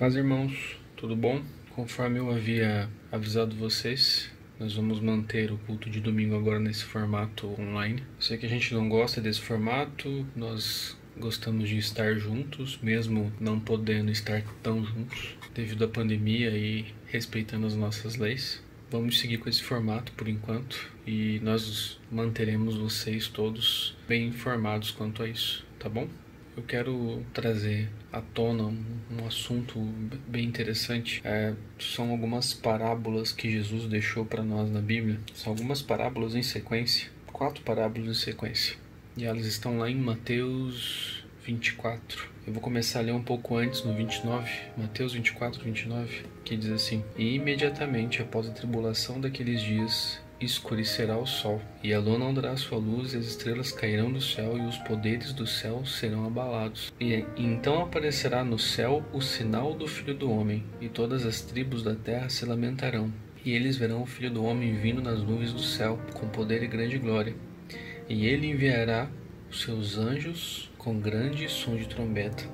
Paz, irmãos, tudo bom? Conforme eu havia avisado vocês, nós vamos manter o culto de domingo agora nesse formato online. Eu sei que a gente não gosta desse formato, nós gostamos de estar juntos, mesmo não podendo estar tão juntos devido à pandemia e respeitando as nossas leis. Vamos seguir com esse formato por enquanto e nós manteremos vocês todos bem informados quanto a isso, tá bom? Eu quero trazer à tona um assunto bem interessante. São algumas parábolas que Jesus deixou para nós na Bíblia. São algumas parábolas em sequência, 4 parábolas em sequência. E elas estão lá em Mateus 24. Eu vou começar a ler um pouco antes, no 29, Mateus 24, 29, que diz assim: E imediatamente após a tribulação daqueles dias, escurecerá o sol, e a lua não dará sua luz, e as estrelas cairão do céu, e os poderes do céu serão abalados. E então aparecerá no céu o sinal do Filho do Homem, e todas as tribos da terra se lamentarão. E eles verão o Filho do Homem vindo nas nuvens do céu, com poder e grande glória. E ele enviará os seus anjos com grande som de trombeta,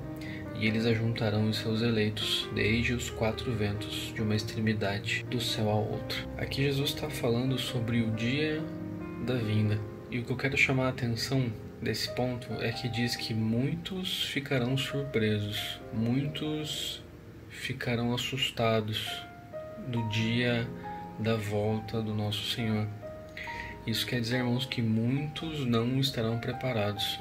e eles ajuntarão os seus eleitos, desde os 4 ventos, de uma extremidade do céu à outra. Aqui Jesus está falando sobre o dia da vinda. E o que eu quero chamar a atenção desse ponto é que diz que muitos ficarão surpresos, muitos ficarão assustados do dia da volta do nosso Senhor. Isso quer dizer, irmãos, que muitos não estarão preparados.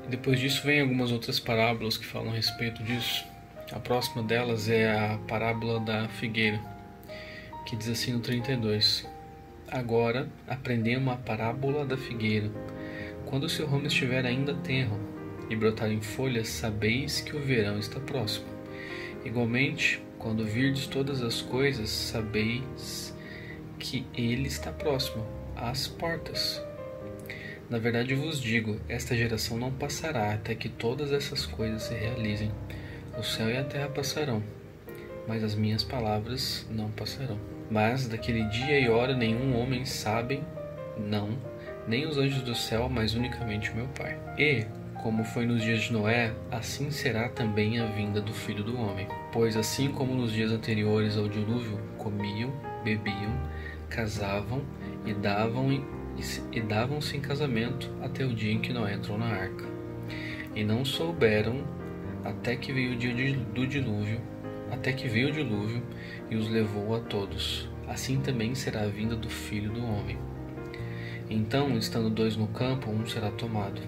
Depois disso vem algumas outras parábolas que falam a respeito disso. A próxima delas é a parábola da figueira, que diz assim no 32: Agora aprendemos a parábola da figueira. Quando o seu ramo estiver ainda tenro e brotar em folhas, sabeis que o verão está próximo. Igualmente, quando virdes todas as coisas, sabeis que ele está próximo, às portas. Na verdade vos digo, esta geração não passará até que todas essas coisas se realizem. O céu e a terra passarão, mas as minhas palavras não passarão. Mas daquele dia e hora nenhum homem sabe, não, nem os anjos do céu, mas unicamente o meu Pai. E, como foi nos dias de Noé, assim será também a vinda do Filho do Homem. Pois assim como nos dias anteriores ao dilúvio, comiam, bebiam, casavam e davam-se em casamento até o dia em que Noé entrou na arca. E não souberam até que veio o dia do dilúvio, até que veio o dilúvio e os levou a todos. Assim também será a vinda do Filho do Homem. Então, estando 2 no campo, um será tomado,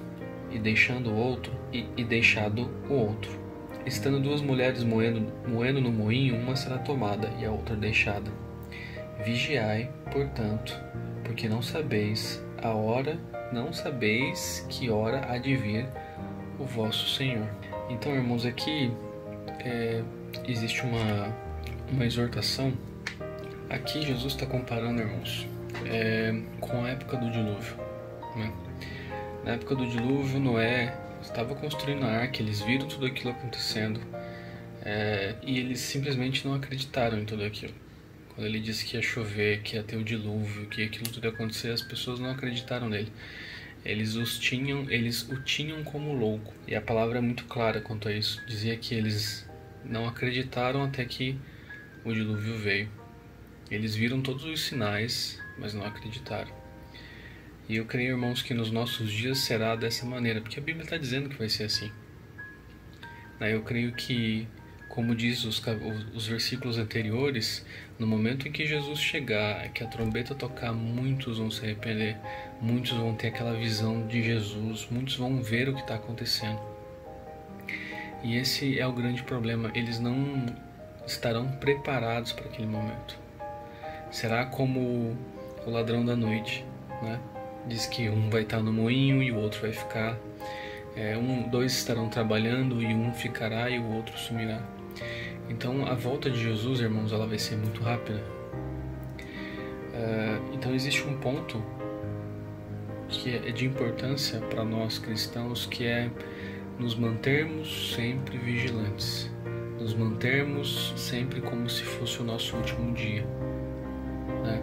e deixado o outro. Estando 2 mulheres moendo no moinho, uma será tomada e a outra deixada. Vigiai, portanto, porque não sabeis que hora há de vir o vosso Senhor. Então, irmãos, aqui existe uma exortação. Aqui Jesus está comparando, irmãos, com a época do dilúvio, né? Na época do dilúvio, Noé estava construindo a arca, eles viram tudo aquilo acontecendo, e eles simplesmente não acreditaram em tudo aquilo. Quando ele disse que ia chover, que ia ter o dilúvio, que aquilo tudo ia acontecer, as pessoas não acreditaram nele. Eles o tinham como louco. E a palavra é muito clara quanto a isso. Dizia que eles não acreditaram até que o dilúvio veio. Eles viram todos os sinais, mas não acreditaram. E eu creio, irmãos, que nos nossos dias será dessa maneira, porque a Bíblia está dizendo que vai ser assim. Eu creio que, como diz os versículos anteriores, no momento em que Jesus chegar, que a trombeta tocar, muitos vão se arrepender, muitos vão ter aquela visão de Jesus, muitos vão ver o que está acontecendo. E esse é o grande problema, eles não estarão preparados para aquele momento. Será como o ladrão da noite, né? Diz que um vai estar no moinho e o outro vai ficar. Dois estarão trabalhando e um ficará e o outro sumirá. Então a volta de Jesus, irmãos, ela vai ser muito rápida. Então existe um ponto que é de importância para nós cristãos, que é nos mantermos sempre vigilantes, nos mantermos sempre como se fosse o nosso último dia, né?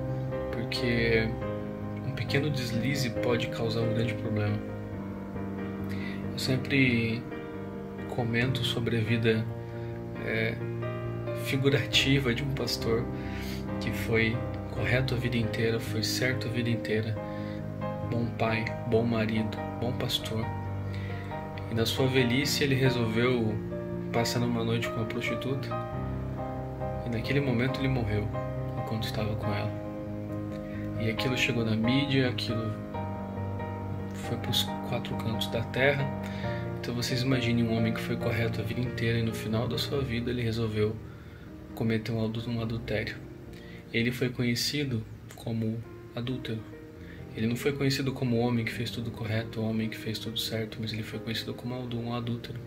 Porque um pequeno deslize pode causar um grande problema. Eu sempre comento sobre a vida figurativa de um pastor que foi correto a vida inteira, foi certo a vida inteira, bom pai, bom marido, bom pastor. E na sua velhice ele resolveu passar uma noite com uma prostituta, e naquele momento ele morreu enquanto estava com ela. E aquilo chegou na mídia, aquilo foi para os 4 cantos da terra. Então vocês imaginem um homem que foi correto a vida inteira e no final da sua vida ele resolveu cometer um adultério. Ele foi conhecido como adúltero. Ele não foi conhecido como o homem que fez tudo correto, o homem que fez tudo certo, mas ele foi conhecido como um adúltero.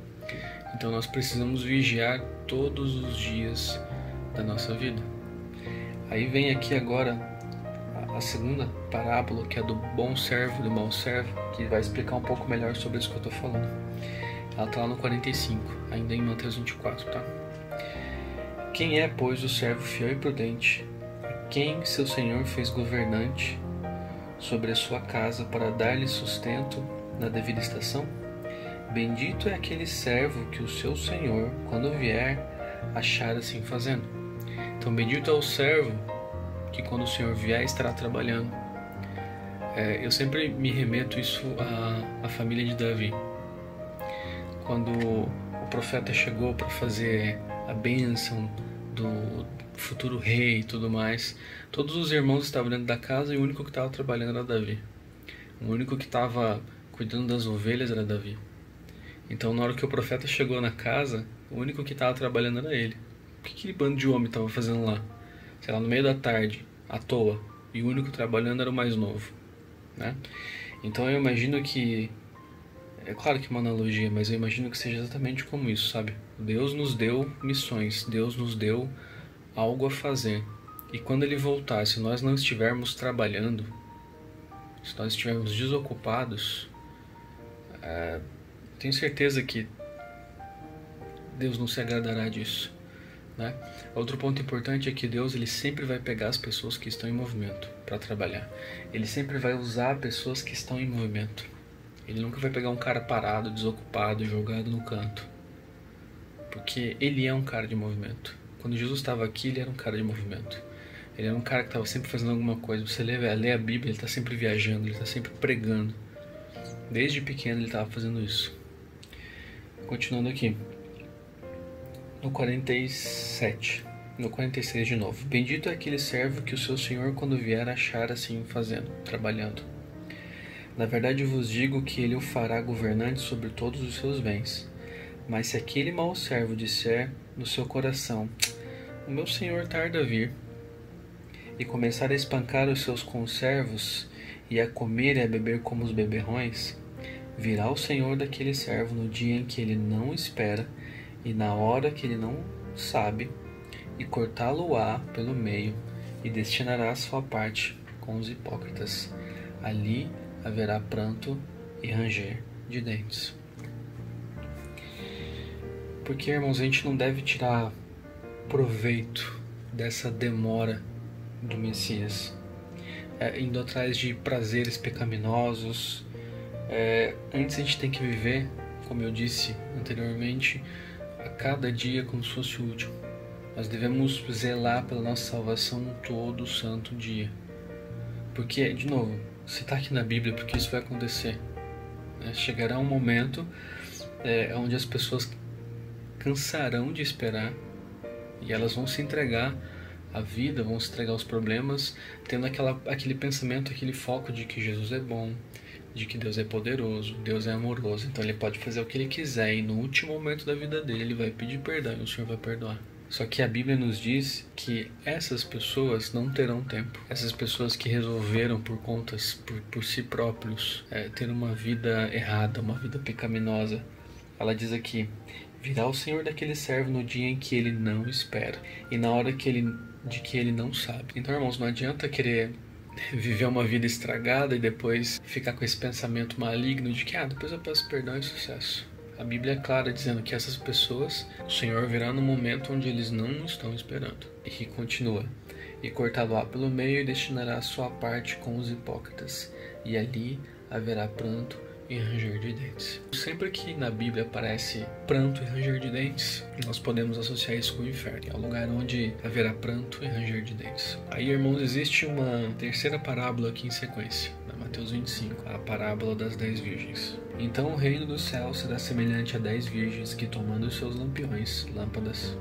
Então nós precisamos vigiar todos os dias da nossa vida. Aí vem aqui agora a segunda parábola, que é do bom servo e do mau servo, que vai explicar um pouco melhor sobre isso que eu estou falando. Ela está lá no 45, ainda em Mateus 24, tá? Quem é, pois, o servo fiel e prudente, a quem seu senhor fez governante sobre a sua casa para dar-lhe sustento na devida estação? Bendito é aquele servo que o seu senhor, quando vier, achar assim fazendo. Então, bendito é o servo que quando o Senhor vier estará trabalhando. Eu sempre me remeto isso à família de Davi. Quando o profeta chegou para fazer a bênção do futuro rei e tudo mais, todos os irmãos estavam dentro da casa e o único que estava trabalhando era Davi. O único que estava cuidando das ovelhas era Davi. Então, na hora que o profeta chegou na casa, o único que estava trabalhando era ele. O que aquele bando de homem estava fazendo lá? Sei lá, no meio da tarde, à toa, e o único trabalhando era o mais novo, né? Então eu imagino que, é claro que é uma analogia, mas eu imagino que seja exatamente como isso, sabe? Deus nos deu missões, Deus nos deu algo a fazer, e quando Ele voltar, se nós não estivermos trabalhando, se nós estivermos desocupados, tenho certeza que Deus não se agradará disso, né? Outro ponto importante é que Deus ele sempre vai pegar as pessoas que estão em movimento para trabalhar. Ele sempre vai usar pessoas que estão em movimento. Ele nunca vai pegar um cara parado, desocupado, jogado no canto. Porque ele é um cara de movimento. Quando Jesus estava aqui, ele era um cara de movimento. Ele era um cara que estava sempre fazendo alguma coisa. Você lê a Bíblia, ele está sempre viajando, ele está sempre pregando. Desde pequeno ele estava fazendo isso. Continuando aqui. No 47, no 46 de novo. Bendito é aquele servo que o seu senhor quando vier achar assim fazendo, trabalhando. Na verdade vos digo que ele o fará governante sobre todos os seus bens. Mas se aquele mau servo disser no seu coração, o meu senhor tarda a vir, e começar a espancar os seus conservos, e a comer e a beber como os beberrões, virá o senhor daquele servo no dia em que ele não espera, e na hora que ele não sabe, e cortá-lo-á pelo meio, e destinará a sua parte com os hipócritas. Ali haverá pranto e ranger de dentes. Porque, irmãos, a gente não deve tirar proveito dessa demora do Messias, indo atrás de prazeres pecaminosos. Antes a gente tem que viver, como eu disse anteriormente, a cada dia como se fosse o último. Nós devemos zelar pela nossa salvação todo santo dia. Porque, de novo, se está aqui na Bíblia, porque isso vai acontecer. Chegará um momento onde as pessoas cansarão de esperar e elas vão se entregar à vida, vão se entregar aos problemas, tendo aquele pensamento, aquele foco de que Jesus é bom, de que Deus é poderoso, Deus é amoroso, então ele pode fazer o que ele quiser e no último momento da vida dele ele vai pedir perdão e o Senhor vai perdoar. Só que a Bíblia nos diz que essas pessoas não terão tempo. Essas pessoas que resolveram por si próprios ter uma vida errada, uma vida pecaminosa. Ela diz aqui, virá o Senhor daquele servo no dia em que ele não espera e na hora de que ele não sabe. Então, irmãos, não adianta querer viver uma vida estragada e depois ficar com esse pensamento maligno de que depois eu peço perdão e sucesso. A Bíblia é clara dizendo que essas pessoas, o Senhor virá no momento onde eles não estão esperando. E que continua, e cortá-lo-á pelo meio e destinará a sua parte com os hipócritas, e ali haverá pranto e ranger de dentes. Sempre que na Bíblia aparece pranto e ranger de dentes, nós podemos associar isso com o inferno. É o lugar onde haverá pranto e ranger de dentes. Aí, irmãos, existe uma terceira parábola aqui em sequência, na Mateus 25, a parábola das 10 virgens. Então o reino do céu será semelhante a 10 virgens que, tomando os seus lampiões, lâmpadas,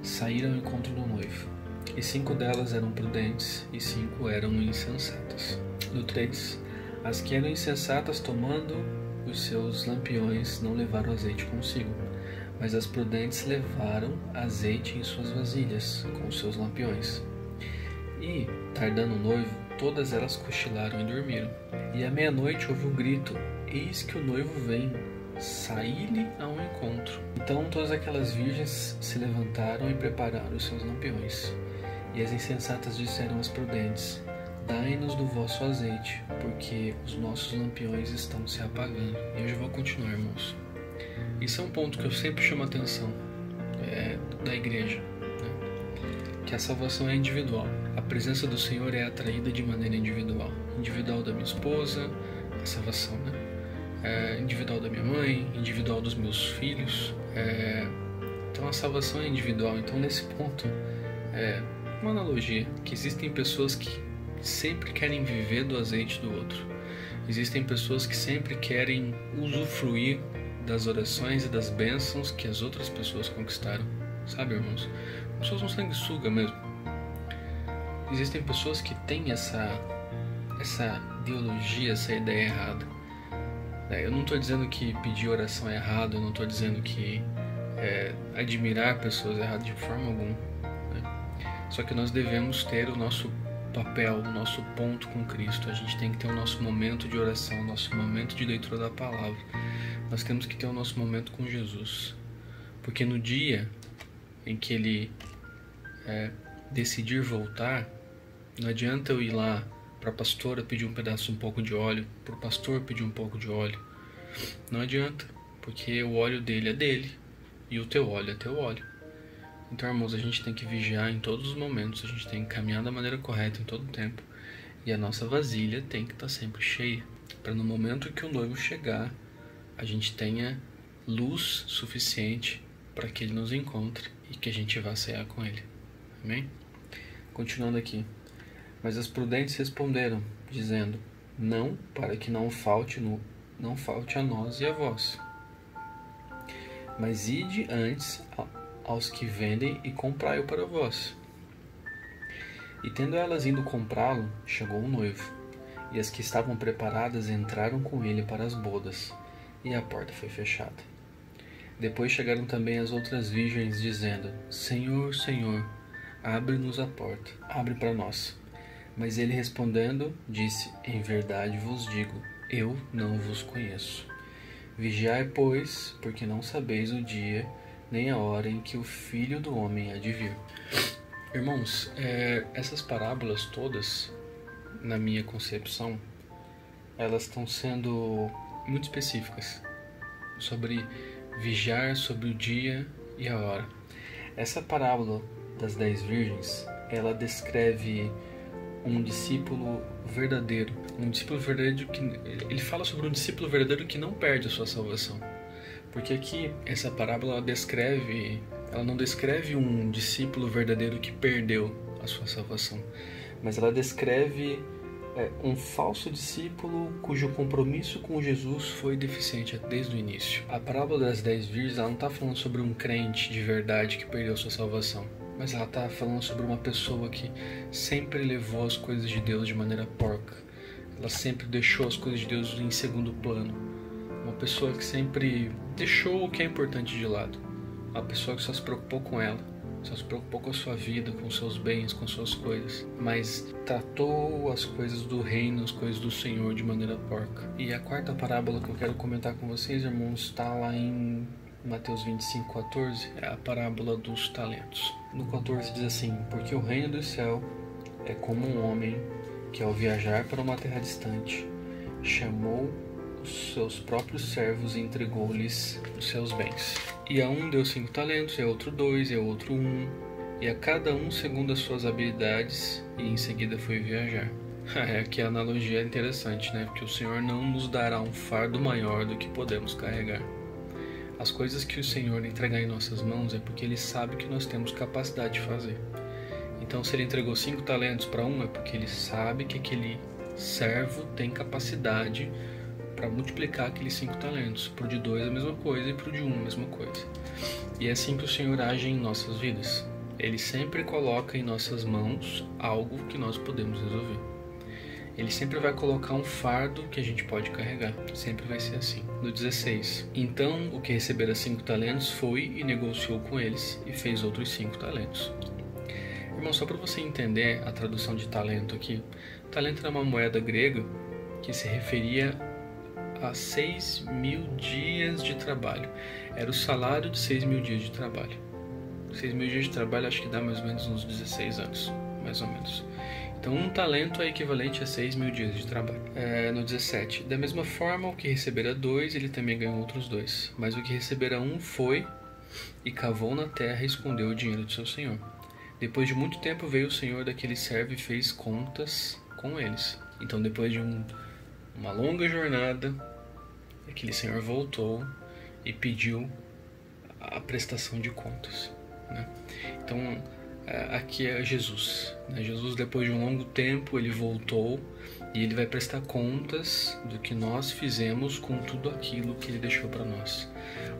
saíram ao encontro do noivo. E 5 delas eram prudentes e 5 eram insensatas. No 3, as que eram insensatas, tomando os seus lampiões, não levaram azeite consigo, mas as prudentes levaram azeite em suas vasilhas, com os seus lampiões. E, tardando o noivo, todas elas cochilaram e dormiram. E à meia-noite houve um grito: eis que o noivo vem, saí-lhe ao encontro. Então todas aquelas virgens se levantaram e prepararam os seus lampiões. E as insensatas disseram às prudentes: dai-nos do vosso azeite, porque os nossos lampiões estão se apagando. E eu já vou continuar, irmãos. Isso é um ponto que eu sempre chamo a atenção da igreja, né? Que a salvação é individual. A presença do Senhor é atraída de maneira individual. Individual da minha esposa, a salvação, né? Individual da minha mãe, individual dos meus filhos. Então a salvação é individual. Então nesse ponto, uma analogia, que existem pessoas que sempre querem viver do azeite do outro. Existem pessoas que sempre querem usufruir das orações e das bênçãos que as outras pessoas conquistaram. Sabe, irmãos? Pessoas um sanguessuga mesmo. Existem pessoas que têm essa ideologia, essa ideia errada. Eu não estou dizendo que pedir oração é errado, eu não estou dizendo que admirar pessoas é errado de forma alguma, né? Só que nós devemos ter o nosso papel, o nosso ponto com Cristo. A gente tem que ter o nosso momento de oração, o nosso momento de leitura da palavra. Nós temos que ter o nosso momento com Jesus. Porque no dia em que Ele decidir voltar, não adianta eu ir lá para a pastora pedir um pouco de óleo, para o pastor pedir um pouco de óleo. Não adianta, porque o óleo dele é dele e o teu óleo é teu óleo. Então, irmãos, a gente tem que vigiar em todos os momentos, a gente tem que caminhar da maneira correta em todo o tempo. E a nossa vasilha tem que estar sempre cheia, para no momento que o noivo chegar, a gente tenha luz suficiente para que ele nos encontre e que a gente vá cear com ele. Amém? Continuando aqui. Mas as prudentes responderam, dizendo: não, para que não falte a nós e a vós. Mas ide antes aos que vendem e comprai-o para vós. E tendo elas ido comprá-lo, chegou o noivo, e as que estavam preparadas entraram com ele para as bodas, e a porta foi fechada. Depois chegaram também as outras virgens, dizendo: Senhor, Senhor, abre-nos a porta, abre para nós. Mas ele respondendo, disse: em verdade vos digo, eu não vos conheço. Vigiai, pois, porque não sabeis o dia nem a hora em que o Filho do Homem há de vir. Irmãos, essas parábolas todas, na minha concepção, elas estão sendo muito específicas sobre vigiar, sobre o dia e a hora. Essa parábola das 10 virgens, ela descreve um discípulo verdadeiro. Um discípulo verdadeiro que... Ele fala sobre um discípulo verdadeiro que não perde a sua salvação. Porque aqui, essa parábola ela não descreve um discípulo verdadeiro que perdeu a sua salvação, mas ela descreve um falso discípulo cujo compromisso com Jesus foi deficiente desde o início. A parábola das 10 virgens, ela não está falando sobre um crente de verdade que perdeu a sua salvação, mas ela está falando sobre uma pessoa que sempre levou as coisas de Deus de maneira porca. Ela sempre deixou as coisas de Deus em segundo plano. Uma pessoa que sempre deixou o que é importante de lado. Uma pessoa que só se preocupou com ela, só se preocupou com a sua vida, com seus bens, com suas coisas, mas tratou as coisas do reino, as coisas do Senhor de maneira porca. E a quarta parábola que eu quero comentar com vocês, irmãos, está lá em Mateus 25:14, é a parábola dos talentos. No 14 diz assim: porque o reino do céu é como um homem que, ao viajar para uma terra distante, chamou os seus próprios servos e entregou-lhes os seus bens. E a um deu 5 talentos, e a outro 2, e a outro 1, e a cada um segundo as suas habilidades, e em seguida foi viajar. Aqui a analogia é interessante, né? Porque o Senhor não nos dará um fardo maior do que podemos carregar. As coisas que o Senhor entregar em nossas mãos é porque Ele sabe que nós temos capacidade de fazer. Então, se Ele entregou 5 talentos para um, é porque Ele sabe que aquele servo tem capacidade para multiplicar aqueles 5 talentos. Para o de 2 a mesma coisa e para o de 1 a mesma coisa. E é assim que o Senhor age em nossas vidas. Ele sempre coloca em nossas mãos algo que nós podemos resolver. Ele sempre vai colocar um fardo que a gente pode carregar. Sempre vai ser assim. No 16. Então o que recebera 5 talentos foi e negociou com eles e fez outros 5 talentos. Irmão, só para você entender a tradução de talento aqui. Talento era uma moeda grega que se referia a 6.000 dias de trabalho. Era o salário de 6.000 dias de trabalho. 6.000 dias de trabalho acho que dá mais ou menos uns 16 anos. Mais ou menos. Então, um talento é equivalente a 6.000 dias de trabalho. No 17. Da mesma forma, o que recebera 2, ele também ganhou outros 2. Mas o que recebera 1 foi e cavou na terra e escondeu o dinheiro de seu senhor. Depois de muito tempo veio o senhor daquele servo e fez contas com eles. Então, depois de uma longa jornada, aquele senhor voltou e pediu a prestação de contas, né? Então, aqui é Jesus, né? Jesus, depois de um longo tempo, ele voltou e ele vai prestar contas do que nós fizemos com tudo aquilo que ele deixou para nós.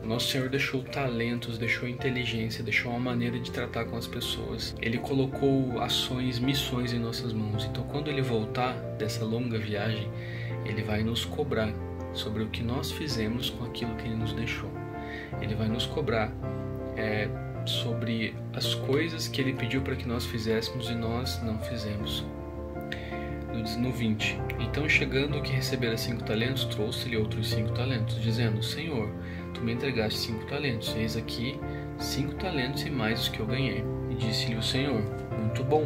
O nosso Senhor deixou talentos, deixou inteligência, deixou uma maneira de tratar com as pessoas. Ele colocou ações, missões em nossas mãos. Então, quando ele voltar dessa longa viagem, ele vai nos cobrar sobre o que nós fizemos com aquilo que ele nos deixou. Ele vai nos cobrar sobre as coisas que ele pediu para que nós fizéssemos e nós não fizemos. No 20. Então, chegando o que recebera 5 talentos, trouxe-lhe outros 5 talentos, dizendo: Senhor, tu me entregaste 5 talentos, eis aqui 5 talentos e mais os que eu ganhei. E disse-lhe o Senhor: muito bom,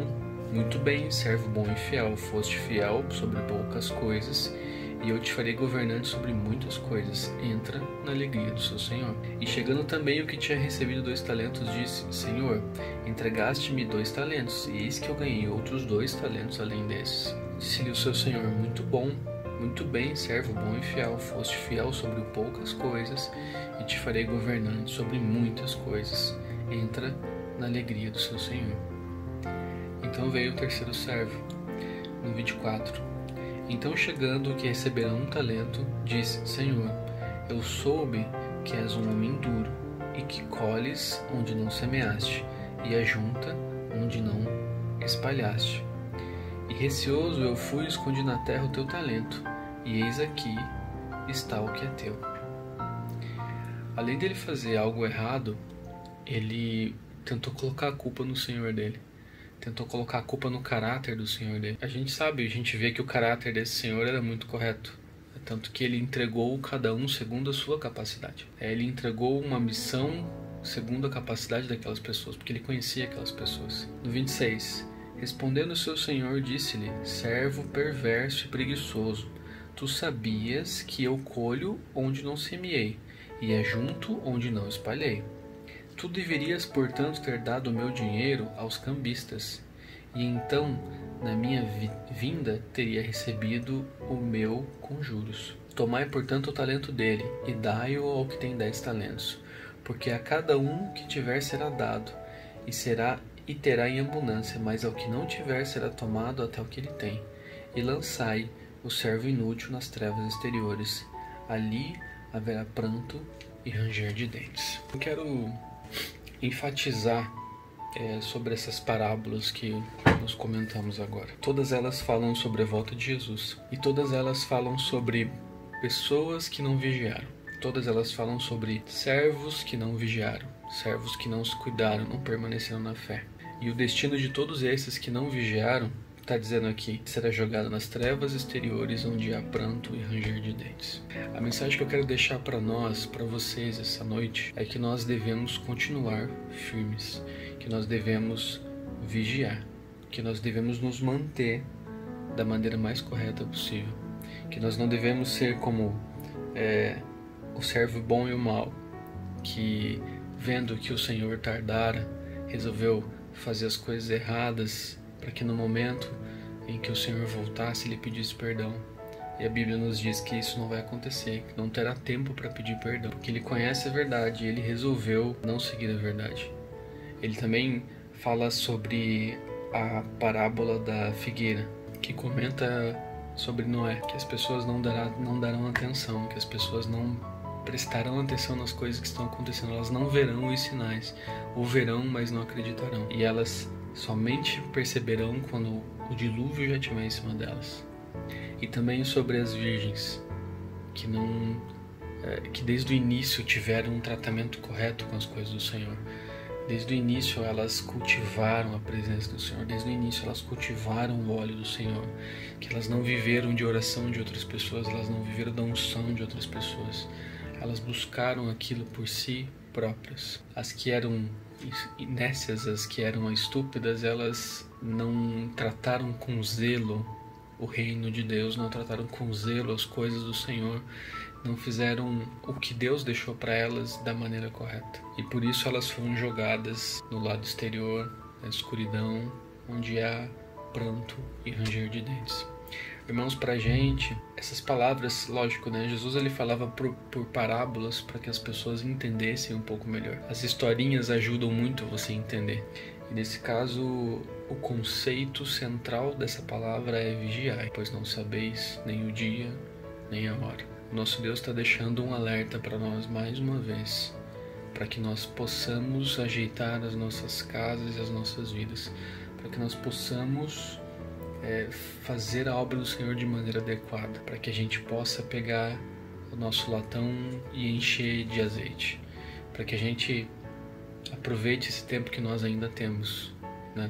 muito bem, servo bom e fiel, foste fiel sobre poucas coisas, e eu te farei governante sobre muitas coisas. Entra na alegria do seu Senhor. E chegando também o que tinha recebido 2 talentos, disse: Senhor, entregaste-me 2 talentos, e eis que eu ganhei outros 2 talentos além desses. Disse-lhe o seu Senhor: muito bom, muito bem, servo bom e fiel, foste fiel sobre poucas coisas, e te farei governante sobre muitas coisas. Entra na alegria do seu Senhor. Então veio o terceiro servo. No 24. Então, chegando o que recebera 1 talento, disse: Senhor, eu soube que és um homem duro, e que colhes onde não semeaste, e ajunta onde não espalhaste. E receoso eu fui e escondi na terra o teu talento, e eis aqui está o que é teu. Além dele fazer algo errado, ele tentou colocar a culpa no Senhor dele. Tentou colocar a culpa no caráter do Senhor dele. A gente vê que o caráter desse Senhor era muito correto. Tanto que ele entregou cada um segundo a sua capacidade. Ele entregou uma missão segundo a capacidade daquelas pessoas, porque ele conhecia aquelas pessoas. No 26. Respondendo o seu Senhor, disse-lhe: servo perverso e preguiçoso, tu sabias que eu colho onde não semeei, e ajunto onde não espalhei. Tu deverias, portanto, ter dado o meu dinheiro aos cambistas, e então, na minha vinda, teria recebido o meu com juros. Tomai, portanto, o talento dele, e dai-o ao que tem 10 talentos, porque a cada um que tiver será dado, e terá em abundância, mas ao que não tiver será tomado até o que ele tem. E lançai o servo inútil nas trevas exteriores. Ali haverá pranto e ranger de dentes. Eu quero enfatizar sobre essas parábolas que nós comentamos agora. Todas elas falam sobre a volta de Jesus, e todas elas falam sobre pessoas que não vigiaram. Todas elas falam sobre servos que não vigiaram, servos que não se cuidaram, não permaneceram na fé. E o destino de todos esses que não vigiaram, está dizendo aqui, será jogado nas trevas exteriores, onde há pranto e ranger de dentes. A mensagem que eu quero deixar para nós, para vocês essa noite, é que nós devemos continuar firmes, que nós devemos vigiar, que nós devemos nos manter da maneira mais correta possível, que nós não devemos ser como o servo bom e o mau, que vendo que o Senhor tardara, resolveu fazer as coisas erradas para que no momento em que o Senhor voltasse e lhe pedisse perdão. E a Bíblia nos diz que isso não vai acontecer, que não terá tempo para pedir perdão, porque ele conhece a verdade e ele resolveu não seguir a verdade. Ele também fala sobre a parábola da figueira, que comenta sobre Noé, que as pessoas não darão atenção, que as pessoas não prestarão atenção nas coisas que estão acontecendo, elas não verão os sinais, ou verão, mas não acreditarão. E elas somente perceberão quando o dilúvio já estiver em cima delas. E também sobre as virgens, que desde o início tiveram um tratamento correto com as coisas do Senhor. Desde o início elas cultivaram a presença do Senhor, desde o início elas cultivaram o óleo do Senhor, que elas não viveram de oração de outras pessoas, elas não viveram da unção de outras pessoas, elas buscaram aquilo por si próprias. As que eram nécias, as que eram estúpidas, elas não trataram com zelo o reino de Deus, não trataram com zelo as coisas do Senhor, não fizeram o que Deus deixou para elas da maneira correta. E por isso elas foram jogadas no lado exterior, na escuridão, onde há pranto e ranger de dentes. Irmãos, pra gente, essas palavras, lógico, né? Jesus ele falava por parábolas para que as pessoas entendessem um pouco melhor. As historinhas ajudam muito você a entender. E nesse caso, o conceito central dessa palavra é vigiai, pois não sabeis nem o dia, nem a hora. O nosso Deus está deixando um alerta para nós mais uma vez, para que nós possamos ajeitar as nossas casas e as nossas vidas, para que nós possamos fazer a obra do Senhor de maneira adequada, para que a gente possa pegar o nosso latão e encher de azeite, para que a gente aproveite esse tempo que nós ainda temos, né?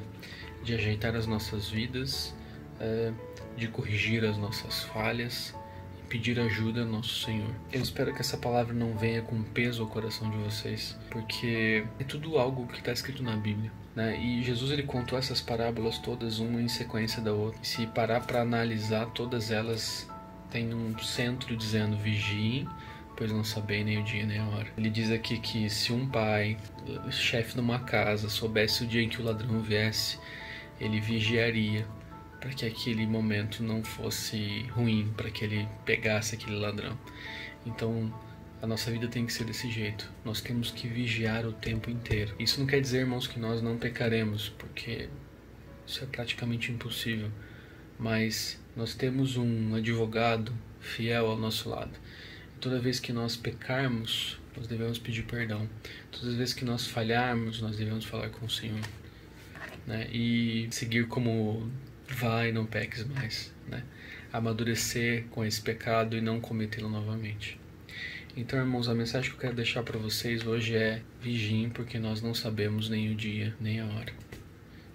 De ajeitar as nossas vidas, de corrigir as nossas falhas e pedir ajuda ao nosso Senhor. Eu espero que essa palavra não venha com peso ao coração de vocês, porque é tudo algo que está escrito na Bíblia, né? E Jesus ele contou essas parábolas todas, uma em sequência da outra. E se parar para analisar, todas elas têm um centro dizendo vigiem, pois não sabem nem o dia nem a hora. Ele diz aqui que se um pai, chefe de uma casa, soubesse o dia em que o ladrão viesse, ele vigiaria para que aquele momento não fosse ruim, para que ele pegasse aquele ladrão. Então, a nossa vida tem que ser desse jeito. Nós temos que vigiar o tempo inteiro. Isso não quer dizer, irmãos, que nós não pecaremos, porque isso é praticamente impossível. Mas nós temos um advogado fiel ao nosso lado. Toda vez que nós pecarmos, nós devemos pedir perdão. Todas as vezes que nós falharmos, nós devemos falar com o Senhor, né? E seguir como vai, não peques mais, né? Amadurecer com esse pecado e não cometê-lo novamente. Então, irmãos, a mensagem que eu quero deixar para vocês hoje é: vigiem, porque nós não sabemos nem o dia, nem a hora.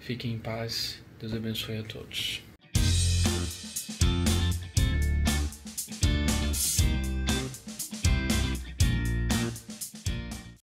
Fiquem em paz. Deus abençoe a todos.